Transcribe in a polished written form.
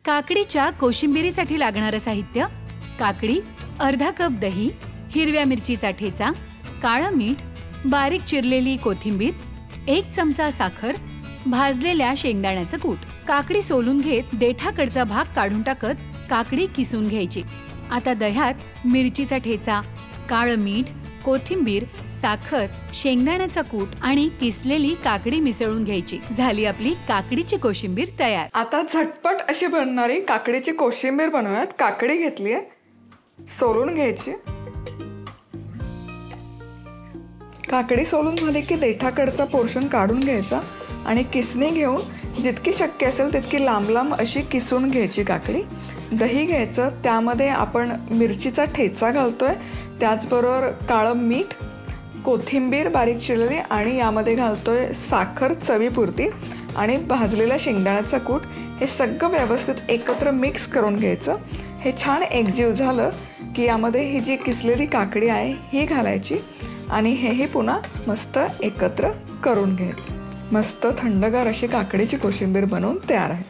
काकडीच्या कोशिंबिरीसाठी लागणारे साहित्य: काकडी, अर्धा कप दही, हिरव्या मिरचीचा ठेचा, काळं मीठ, बारीक चिरलेली कोथिंबीर, 1 चमचा साखर, भाजलेल्या शेंगदाण्याचं कूट. काकडी सोलून घेत देठाकडचा भाग काढून टाकत काकडी किसून घ्यायची. आता दह्यात मिरचीचा ठेचा, काळं मीठ, कोथिंबीर, साखर, शेंगदाण्याचा कूट आणि किसलेली काकडी मिसळून घ्यायची. झाली आपली काकडीची कोशिंबीर तयार. आता झटपट अशी बनणारी काकडीची कोशिंबीर बनवूयात. काकडी घेतली आहे, सोलून घ्यायची. काकडी सोलून झाली की देठाकडचा पोर्शन काढून घ्यायचा आणि किसणी घेऊन जितकी शक्य असेल तितकी लांब लांब अशी किसून घ्यायची काकडी. दही घ्यायचं, त्यामध्ये आपण मिरचीचा ठेचा घालतोय, त्याचबरोबर काळं मीठ, कोथिंबीर बारीक चिरलेली आणि यामध्ये घालतोय साखर चवीपुरती आणि भाजलेला शेंगदाण्याचा कूट. हे सगळं व्यवस्थित एकत्र मिक्स करून घ्यायचं. हे छान एकजीव झालं की यामध्ये ही जी किसलेली काकडी आहे ही घालायची आणि हेही पुन्हा मस्त एकत्र करून घ्यायचं. मस्त थंडगार अशी काकडीची कोशिंबीर बनवून तयार आहे.